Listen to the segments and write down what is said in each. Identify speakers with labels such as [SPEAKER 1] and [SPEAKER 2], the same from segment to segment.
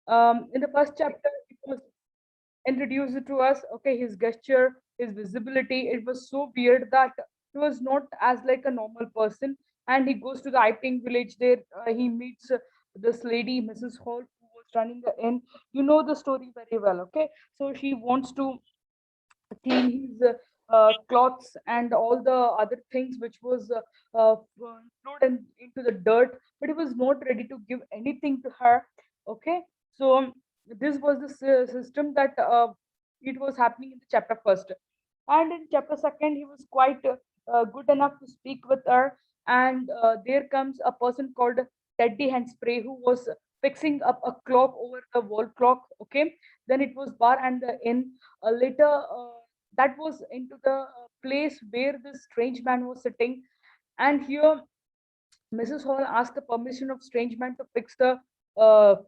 [SPEAKER 1] In the first chapter, it was introduced to us. Okay, his gesture, his visibility, it was so weird that he was not as like a normal person. And he goes to the Iping village. There he meets this lady, Mrs. Hall, who was running the inn. You know the story very well. Okay, so she wants to clean his cloths and all the other things which was thrown into the dirt, but he was not ready to give anything to her. Okay, so this was the system that it was happening in the chapter first. And in chapter second, he was quite good enough to speak with her. And there comes a person called Teddy Handspray, who was fixing up a clock over the wall clock. Okay, then it was bar and the inn. Later, that was into the place where this strange man was sitting. And here Mrs. Hall asked the permission of strange man to fix the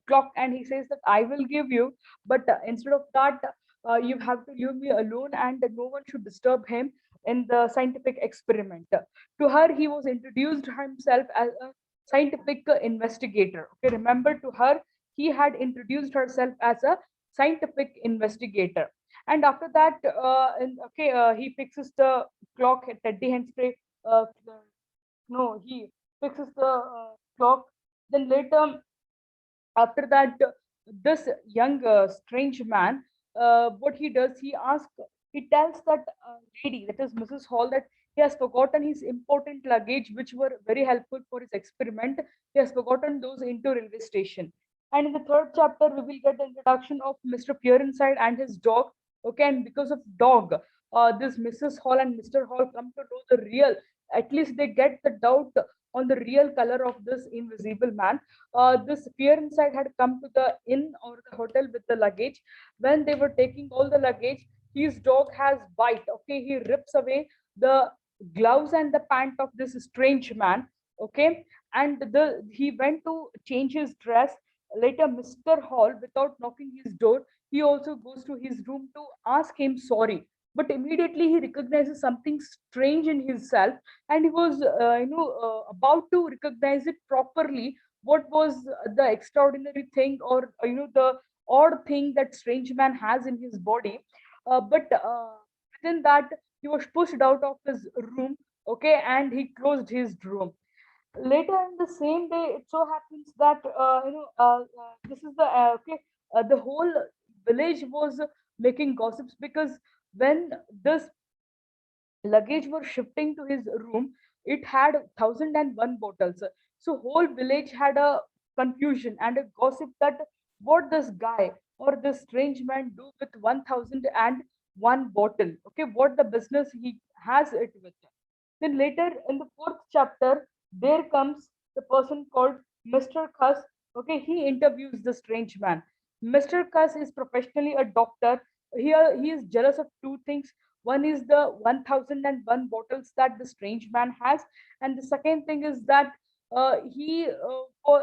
[SPEAKER 1] clock, and he says that I will give you, but instead of that, you have to leave me alone, and no one should disturb him in the scientific experiment. To her, he was introduced himself as a scientific investigator. Okay, remember, to her, he had introduced herself as a scientific investigator. And after that, he fixes the clock at Teddy Henspray. Uh, no, he fixes the clock. Then later, after that, this young strange man, what he does, he tells that lady, that is Mrs. Hall, that he has forgotten his important luggage, which were very helpful for his experiment. He has forgotten those into railway station. And in the third chapter, we will get the introduction of Mr. Inside and his dog. Okay, and because of dog, this Mrs. Hall and Mr. Hall come to know the real. At least they get the doubt on the real color of this invisible man. This fear inside had come to the inn or the hotel with the luggage. When they were taking all the luggage, his dog has bite. Okay, he rips away the gloves and the pant of this strange man. Okay, and the he went to change his dress. Later, Mr. Hall, without knocking his door, he also goes to his room to ask him sorry. But immediately he recognizes something strange in himself, and he was about to recognize it properly. What was the extraordinary thing, or the odd thing that strange man has in his body? But within that, he was pushed out of his room. Okay, and he closed his room. Later in the same day, it so happens that this is the whole village was making gossips, because when this luggage were shifting to his room, it had 1001 bottles. So whole village had a confusion and a gossip that what this guy or this strange man do with 1001 bottle. Okay, what the business he has it with. Then later in the fourth chapter, there comes the person called Mr. Cuss. Okay, he interviews the strange man. Mr. Cuss is professionally a doctor. Here he is jealous of two things. One is the 1001 bottles that the strange man has, and the second thing is that he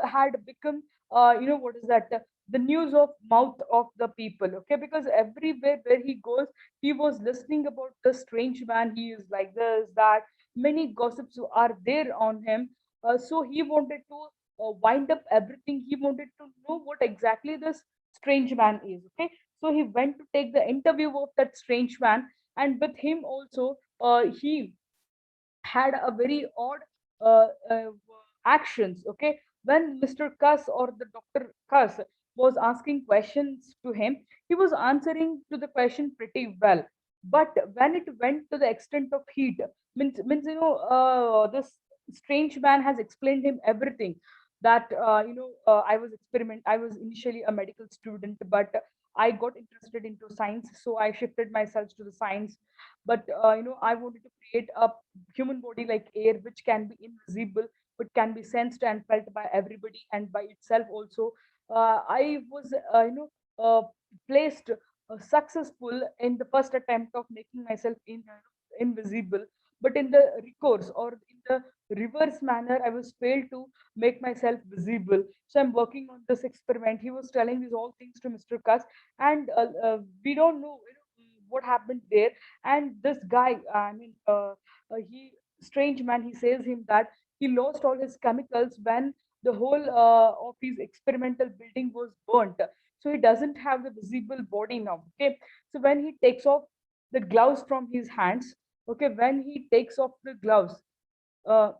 [SPEAKER 1] had become, what is that? The news of mouth of the people. Okay, because everywhere where he goes, he was listening about the strange man. He is like this, that many gossips are there on him. So he wanted to wind up everything. He wanted to know what exactly this strange man is. Okay, so he went to take the interview of that strange man, and with him also, he had a very odd uh, uh, actions. Okay, when Mr. Cuss or the Dr. Cuss was asking questions to him, he was answering to the question pretty well. But when it went to the extent of heat, means this strange man has explained him everything. That I was initially a medical student, but I got interested into science, so I shifted myself to the science. But I wanted to create a human body like air, which can be invisible but can be sensed and felt by everybody and by itself also. I was placed successful in the first attempt of making myself invisible, but in the recourse or in the reverse manner, I was failed to make myself visible. So I'm working on this experiment. He was telling these all things to Mr. Cuss, and we don't know, what happened there. And this guy, he strange man, he says him that he lost all his chemicals when the whole of his experimental building was burnt. so he doesn't have the visible body now. Okay, so when he takes off the gloves from his hands, okay, when he takes off the gloves, uh,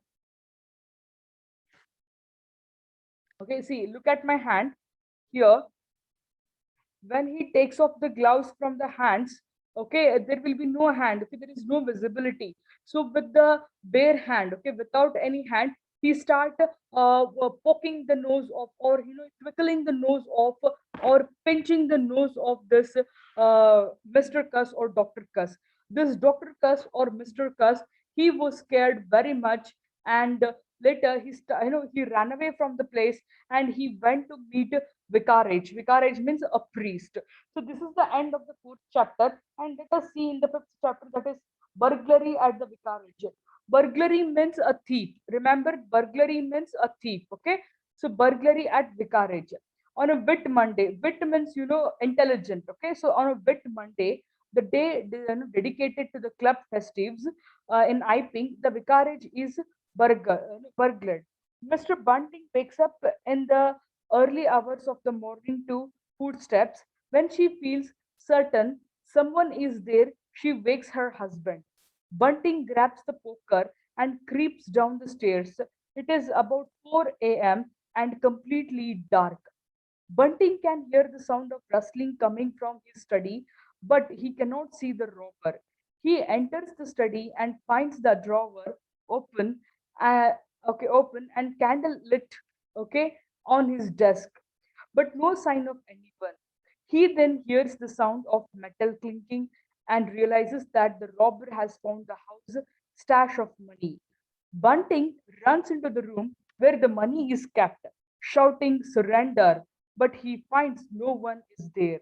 [SPEAKER 1] okay, see, look at my hand here. When he takes off the gloves from the hands, okay, there will be no hand, okay, there is no visibility. So with the bare hand, okay, without any hand, he start poking the nose of, or twiddling the nose of, or pinching the nose of this Mr. Cuss or Dr. Cuss. This Dr. Cuss or Mr. Cuss, he was scared very much, and later he ran away from the place, and he went to meet vicarage. Vicarage means a priest. So this is the end of the fourth chapter, and let us see in the fifth chapter, that is burglary at the vicarage. Burglary means a thief. Remember, burglary means a thief. Okay, so burglary at vicarage on a Whit Monday. Whit means intelligent. Okay, so on a Whit Monday, the day dedicated to the club festives in Iping, the vicarage is burglared. Mr. Bunting wakes up in the early hours of the morning to footsteps. When she feels certain someone is there, she wakes her husband. Bunting grabs the poker and creeps down the stairs. It is about 4 a.m. and completely dark. Bunting can hear the sound of rustling coming from his study, but he cannot see the robber. He enters the study and finds the drawer open, uh, open and candle lit, okay, on his desk, but no sign of anyone. He then hears the sound of metal clinking and realizes that the robber has found the house stash of money. Bunting runs into the room where the money is kept, shouting surrender, but he finds no one is there.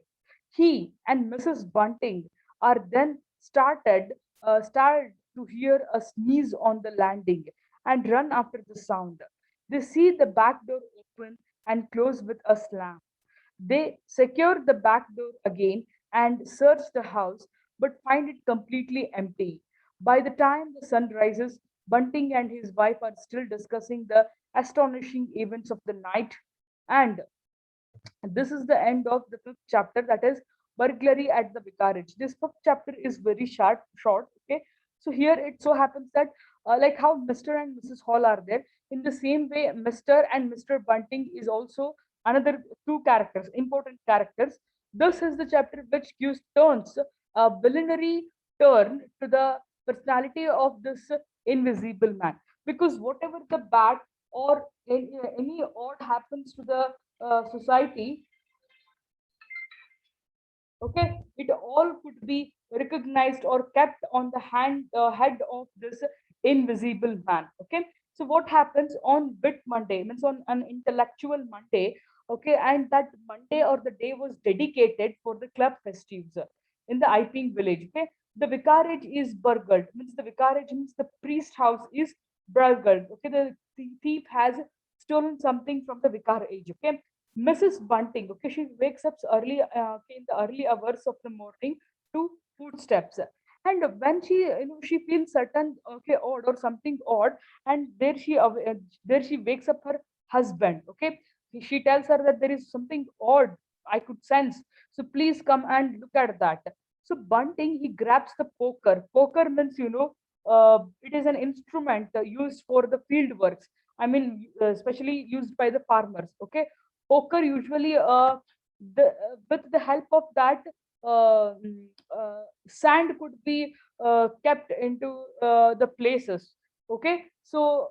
[SPEAKER 1] He and Mrs. Bunting are then started to hear a sneeze on the landing and run after the sound. They see the back door open and close with a slam. They secure the back door again and search the house, but find it completely empty. By the time the sun rises, Bunting and his wife are still discussing the astonishing events of the night, and this is the end of the fifth chapter, that is burglary at the vicarage. This fifth chapter is very short. Okay, so here it so happens that like how Mr. and Mrs. Hall are there, in the same way Mr. and Mr. Bunting is also another two characters, important characters. This is the chapter which gives turns a villainary turn to the personality of this invisible man, because whatever the bad or any odd happens to the society, okay, it all could be recognized or kept on the head of this invisible man. Okay, so what happens on Bit Monday, means on an intellectual Monday, okay, and that Monday or the day was dedicated for the club festives in the Iping village. Okay, the vicarage is burgled, means the vicarage means the priest house is burgled. Okay, the thief has stolen something from the vicarage. Okay, Mrs. Bunting, okay, she wakes up early in the early hours of the morning to footsteps. And when she feels certain, okay, odd or something odd, and there she wakes up her husband. Okay, she tells her that there is something odd I could sense. So please come and look at that. So Bunting, he grabs the poker. Poker means it is an instrument used for the field works. I mean, especially used by the farmers. Okay, poker usually with the help of that sand could be kept into the places. Okay, so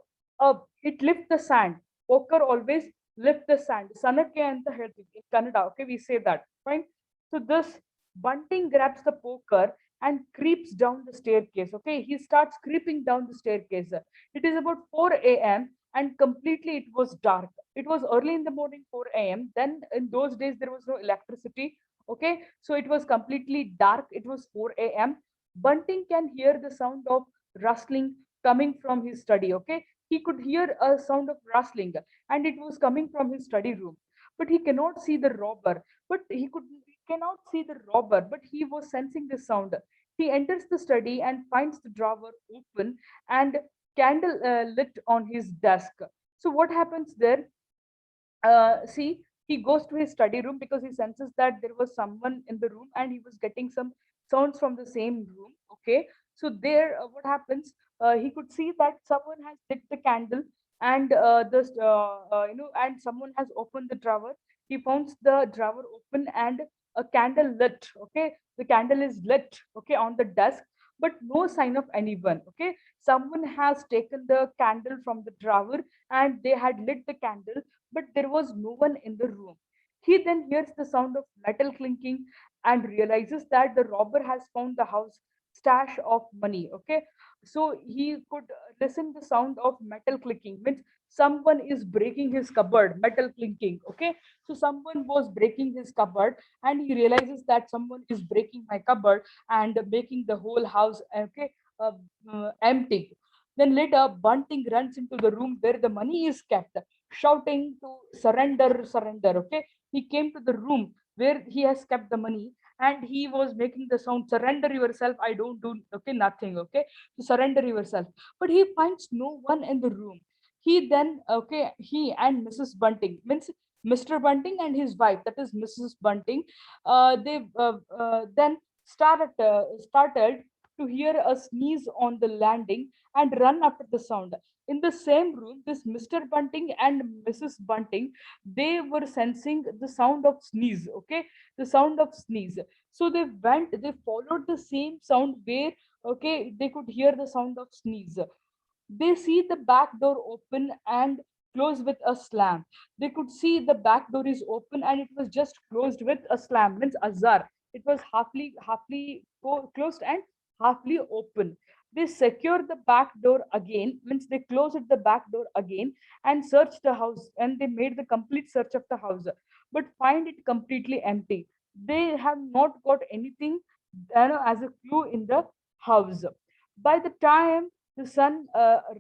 [SPEAKER 1] it lift the sand. Poker always lift the sand. Sanake and the head in Kannada. Okay, we say that. Fine. So this Bunting grabs the poker and creeps down the staircase. Okay, he starts creeping down the staircase. It is about 4 a.m. and completely it was dark. It was early in the morning, 4 a.m. Then in those days there was no electricity. Okay, so it was completely dark. It was 4 a.m. Bunting can hear the sound of rustling coming from his study. Okay, he could hear a sound of rustling, and it was coming from his study room, but he cannot see the robber. He cannot see the robber, but he was sensing the sound. He enters the study and finds the drawer open and candle lit on his desk. So what happens there? See, He goes to his study room because he senses that there was someone in the room and he was getting some sounds from the same room. Okay, so there, what happens? He could see that someone has lit the candle, and and someone has opened the drawer. He finds the drawer open and a candle lit. Okay, the candle is lit. Okay, on the desk, but no sign of anyone. Okay, someone has taken the candle from the drawer and they had lit the candle, but there was no one in the room. He then hears the sound of metal clinking and realizes that the robber has found the house stash of money. Okay, so he could listen the sound of metal clicking, means someone is breaking his cupboard. Metal clinking. Okay, so someone was breaking his cupboard, and he realizes that someone is breaking my cupboard and making the whole house, okay, empty. Then later, Bunting runs into the room where the money is kept, shouting to surrender, surrender. Okay, he came to the room where he has kept the money, and he was making the sound, surrender yourself, I don't do, okay, nothing. Okay, to surrender yourself. But he finds no one in the room. He then, okay, he and Mrs. Bunting, means Mr. Bunting and his wife, that is Mrs. Bunting, they then started to hear a sneeze on the landing and run after the sound. In the same room, this Mr. Bunting and Mrs. Bunting, they were sensing the sound of sneeze. Okay, the sound of sneeze. So they followed the same sound where, okay, they could hear the sound of sneeze. They see the back door open and close with a slam. They could see the back door is open and it was just closed with a slam, means azar. It was halfly closed and halfly open. They secure the back door again, means they closed the back door again and searched the house, and they made the complete search of the house, but find it completely empty. They have not got anything, as a clue in the house. By the time the sun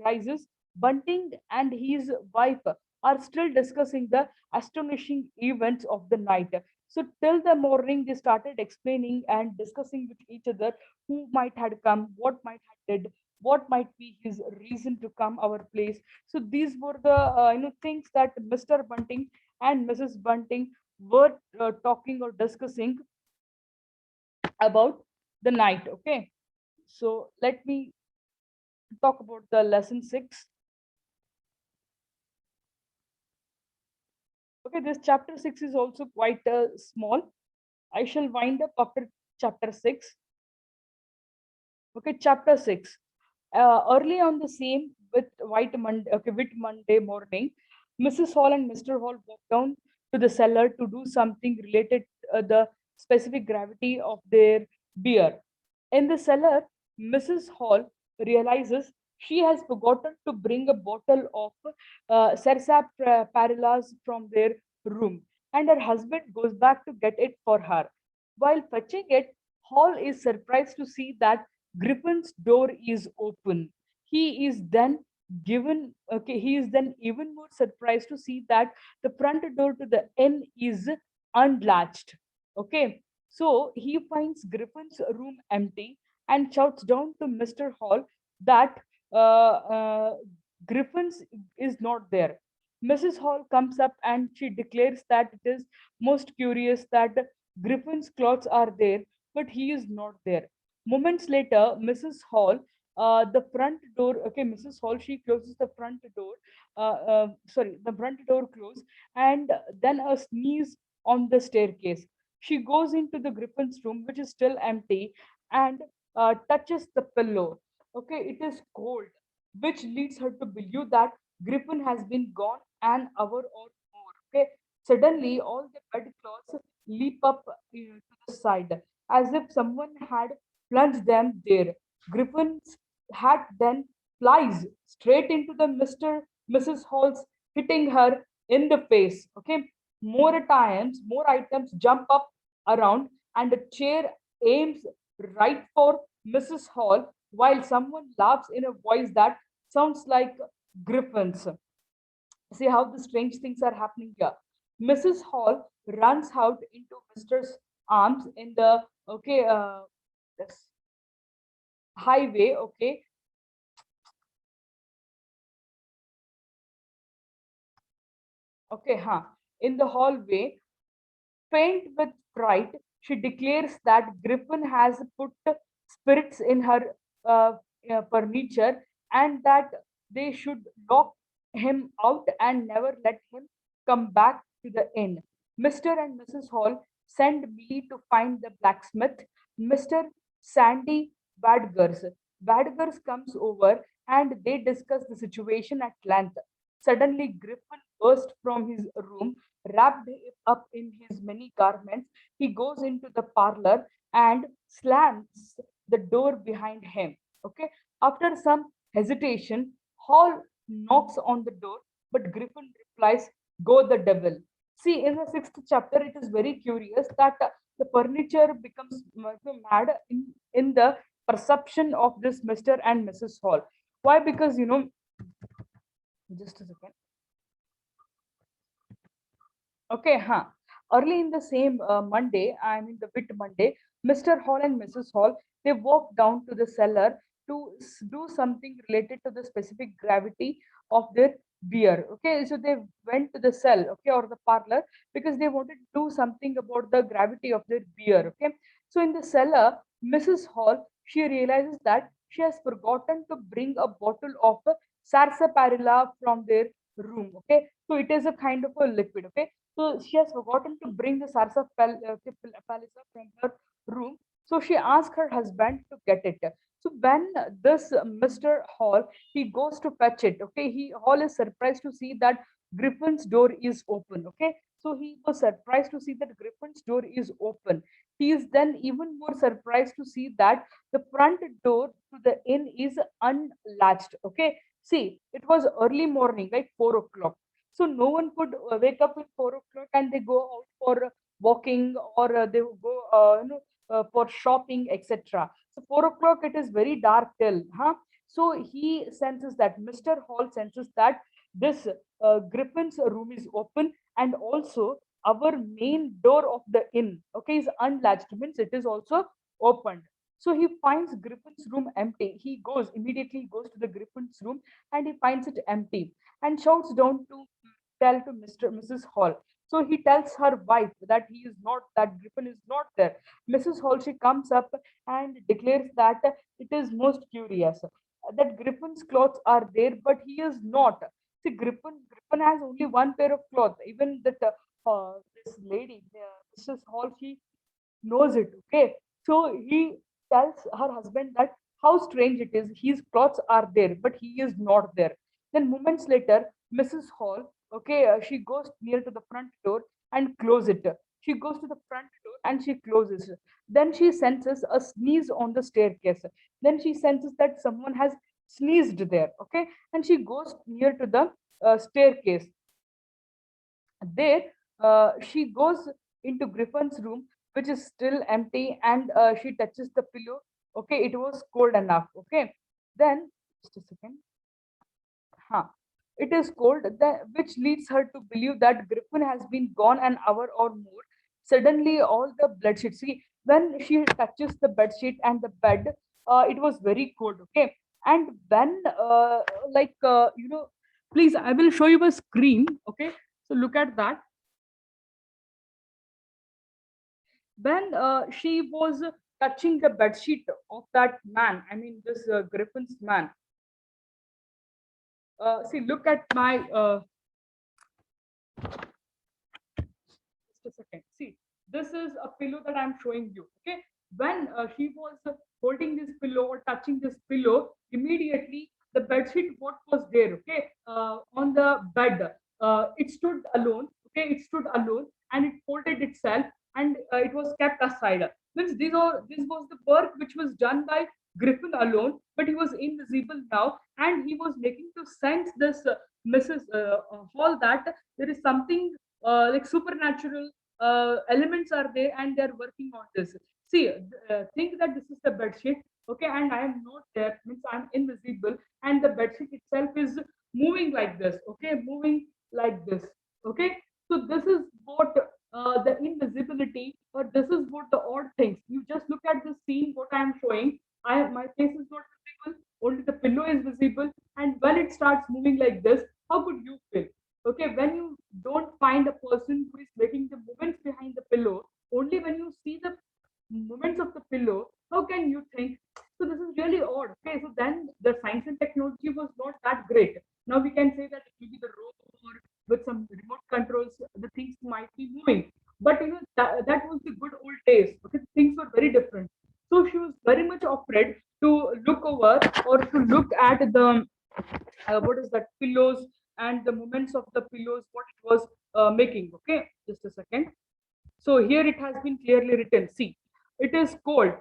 [SPEAKER 1] rises, Bunting and his wife are still discussing the astonishing events of the night. So till the morning, they started explaining and discussing with each other who might had come, what might have did, what might be his reason to come our place. So these were the things that Mr. Bunting and Mrs. Bunting were talking or discussing about the night. Okay, so let me talk about the lesson 6. Okay, this chapter 6 is also quite small. I shall wind up after chapter 6. Okay, chapter 6. Early on the same with Whit Monday morning, Mrs. Hall and Mr. Hall walked down to the cellar to do something related the specific gravity of their beer. In the cellar, Mrs. Hall realizes she has forgotten to bring a bottle of Cersap Parallas from their room, and her husband goes back to get it for her. While fetching it, Hall is surprised to see that Griffin's door is open. He is then even more surprised to see that the front door to the inn is unlatched. Okay, so he finds Griffin's room empty and shouts down to Mr. Hall that Griffin's is not there. Mrs. Hall comes up and she declares that it is most curious that Griffin's clothes are there, but he is not there. Moments later, the front door, okay, Mrs. Hall, she closes the front door, the front door closed, and then a sneeze on the staircase. She goes into the Griffin's room, which is still empty, and touches the pillow. Okay, it is cold, which leads her to believe that Griffin has been gone an hour or more. Okay, suddenly all the bedclothes leap up to the side as if someone had plunged them there. Griffin's hat then flies straight into the Mrs. Hall's, hitting her in the face. Okay, more items jump up around, and a chair aims right for Mrs. Hall, while someone laughs in a voice that sounds like Griffin's. See how the strange things are happening here. Mrs. Hall runs out into Mr.'s arms in the, okay, this highway. Okay, okay, huh? In the hallway, faint with fright, she declares that Griffin has put spirits in her uh, furniture and that they should lock him out and never let him come back to the inn. Mr. and Mrs. Hall send Millie to find the blacksmith, Mr. Sandy Badgers. Badgers comes over and they discuss the situation at length. Suddenly, Griffin burst from his room, wrapped up in his many garments. He goes into the parlor and slams the door behind him. Okay. After some hesitation, Hall knocks on the door, but Griffin replies, "Go the devil." See, in the sixth chapter, it is very curious that the furniture becomes mad in the perception of this Mr. and Mrs. Hall. Why? Because, just a second. Okay, huh. Early in the same Monday, I mean the Whit Monday, Mr. Hall and Mrs. Hall, they walked down to the cellar to do something related to the specific gravity of their beer. Okay, so they went to the cell, okay, or the parlor because they wanted to do something about the gravity of their beer. Okay, so in the cellar, Mrs. Hall, she realizes that she has forgotten to bring a bottle of sarsaparilla from their room. Okay, so it is a kind of a liquid. Okay, so she has forgotten to bring the palisa from her room. So she asked her husband to get it. So when this Mr. Hall, he goes to fetch it. Okay, Hall is surprised to see that Griffin's door is open. Okay, so he was surprised to see that Griffin's door is open. He is then even more surprised to see that the front door to the inn is unlatched. Okay, see, it was early morning, like 4 o'clock, so no one could wake up at 4 o'clock and they go out for walking or they go, for shopping, etc. So 4 o'clock, it is very dark till, huh? So he senses that Mr. Hall senses that this Griffin's room is open, and also our main door of the inn, okay, is unlatched, means it is also opened. So he finds Griffin's room empty. He goes immediately goes to the Griffin's room and he finds it empty and shouts down to tell to Mrs. Hall. So he tells her wife that he is not, that Griffin is not there. Mrs. Hall, she comes up and declares that it is most curious that Griffin's clothes are there, but he is not. See, Griffin has only one pair of clothes. Even that this lady, Mrs. Hall, she knows it. Okay, so he tells her husband that how strange it is. His clothes are there, but he is not there. Then moments later, Mrs. Hall, okay, she goes near to the front door and close it. She goes to the front door and she closes. Then she senses a sneeze on the staircase. Then she senses that someone has sneezed there. Okay, and she goes near to the staircase. There, she goes into Griffin's room, which is still empty, and she touches the pillow. Okay, it was cold enough. Okay, then just a second. Huh. It is cold, which leads her to believe that Griffin has been gone an hour or more. Suddenly, all the blood sheet. See, when she touches the bed sheet and the bed, it was very cold. Okay, and when, please, I will show you a screen. Okay, so look at that. When she was touching the bed sheet of that man, I mean this Griffin's man. See, look at my just a second. See, this is a pillow that I'm showing you. Okay, when she was holding this pillow or touching this pillow, immediately the bed sheet what was there. Okay, on the bed, it stood alone. Okay, it stood alone and it folded itself and it was kept aside. Means this was the work which was done by Griffin alone, but he was invisible now, and he was making to sense this Mrs. Hall that there is something like supernatural elements are there and they're working on this. See, think that this is the bed sheet, okay, and I am not there, means I'm invisible, and the bed sheet itself is moving like this, okay, moving like this, okay. So this is what the invisibility, or this is what the odd things. You just look at the scene, what I am showing. My face is not visible, only the pillow is visible, and when it starts moving like this, how could you feel? Okay, when you don't find a person only when you see the movements of the pillow, how can you think? So this is really odd. Okay, so then the science and technology was not that great. Now we can say that it will be the rover with some remote controls, the things might be moving. But that was the good old days. Okay, things were very different. So she was very much afraid to look over or to look at the what is that pillows and the movements of the pillows, what it was making. Okay, just a second. So here it has been clearly written. See, it is cold.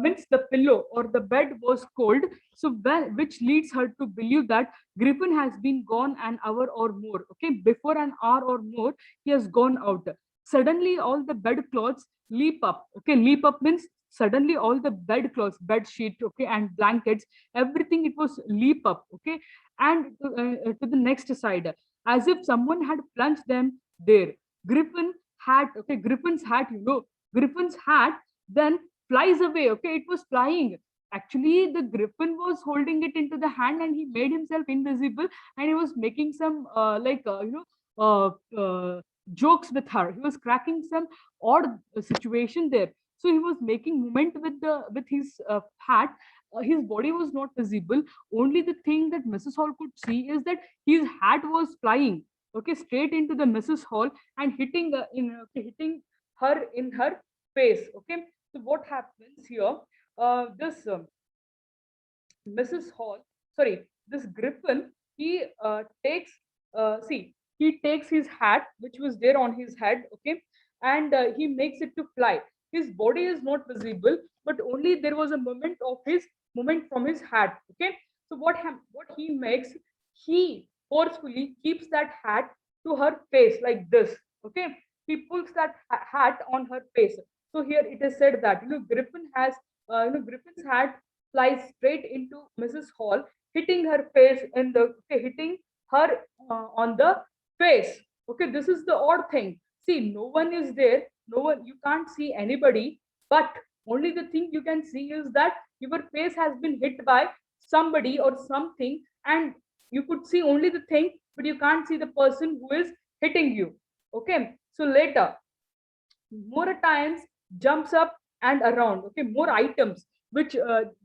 [SPEAKER 1] Means the pillow or the bed was cold. So which leads her to believe that Griffin has been gone an hour or more. Okay, before an hour or more, he has gone out. Suddenly, all the bedclothes leap up. Okay, leap up means suddenly all the bedclothes, bed sheet, okay, and blankets, everything it was leap up. Okay, and to the next side, as if someone had plunged them there. Griffin hat, okay, Griffin's hat, Griffin's hat then flies away. Okay, it was flying. Actually, the Griffin was holding it into the hand and he made himself invisible, and he was making some uh, uh, jokes with her. He was cracking some odd situation there. So he was making movement with his hat. His body was not visible. Only the thing that Mrs. Hall could see is that his hat was flying, okay, straight into the Mrs. Hall and hitting her in her face. Okay, so what happens here? This Mrs. Hall, sorry, this Griffin, he he takes his hat, which was there on his head, okay, and he makes it to fly. His body is not visible, but only there was a movement from his hat, okay. So what he makes, he forcefully keeps that hat to her face like this, okay. He pulls that hat on her face. So here it is said that Griffin's hat flies straight into Mrs. Hall, hitting her face in the okay, hitting her on the face. Okay, this is the odd thing. See, no one is there, no one, you can't see anybody, but only the thing you can see is that your face has been hit by somebody or something, and you could see only the thing, but you can't see the person who is hitting you. Okay, so later more times jumps up and around, okay, more items which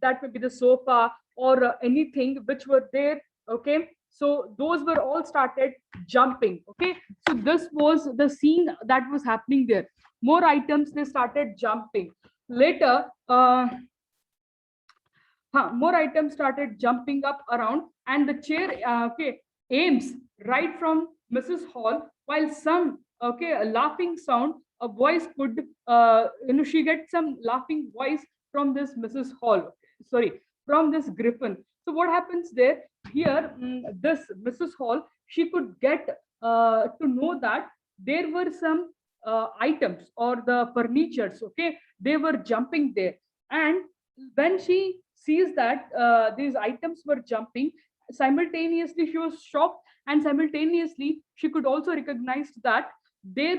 [SPEAKER 1] that may be the sofa or anything which were there, okay, so those were all started jumping. Okay, so this was the scene that was happening there. More items, they started jumping. Later more items started jumping up around, and the chair okay, aims right from Mrs. Hall, while some okay, a laughing sound, a voice could she gets some laughing voice from this Mrs. Hall, sorry, from this Griffin. So what happens there? Here, this Mrs. Hall, she could get to know that there were some items or the furnitures, okay, they were jumping there. And when she sees that these items were jumping, simultaneously she was shocked, and simultaneously she could also recognize that there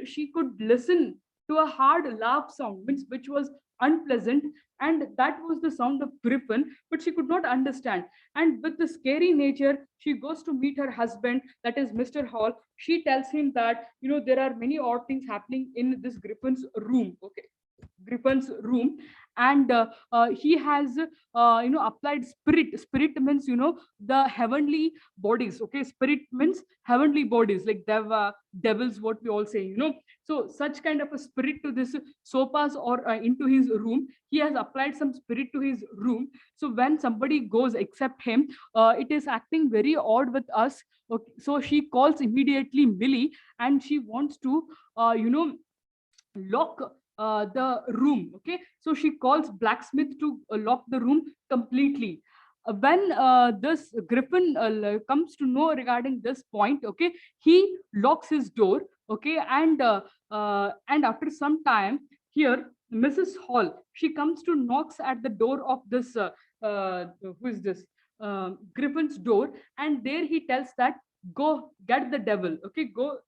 [SPEAKER 1] she could listen to a hard laugh sound, which was unpleasant, and that was the sound of Griffin, but she could not understand. And with the scary nature, she goes to meet her husband, that is Mr. Hall. She tells him that there are many odd things happening in this Griffin's room, okay, Griffin's room. And he has applied spirit means the heavenly bodies, okay, spirit means heavenly bodies, like devils, what we all say, so such kind of a spirit to this sofas or into his room. He has applied some spirit to his room. So when somebody goes except him, it is acting very odd with us. Okay, so she calls immediately Millie, and she wants to lock the room. Okay, so she calls blacksmith to lock the room completely. When this Griffin comes to know regarding this point, okay, he locks his door, okay, and after some time, here Mrs. Hall, she comes to knocks at the door of this who is this Griffin's door, and there he tells that go get the devil, okay, go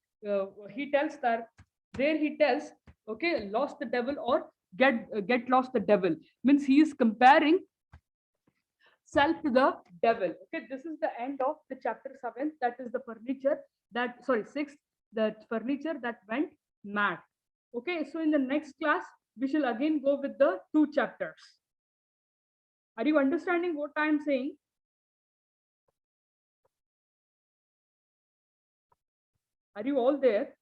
[SPEAKER 1] he tells that there he tells, okay, lost the devil, or get lost the devil, means he is comparing self to the devil. Okay, this is the end of the chapter 7, that is the furniture that, sorry, 6, that furniture that went mad. Okay, so in the next class, we shall again go with the two chapters. Are you understanding what I am saying? Are you all there?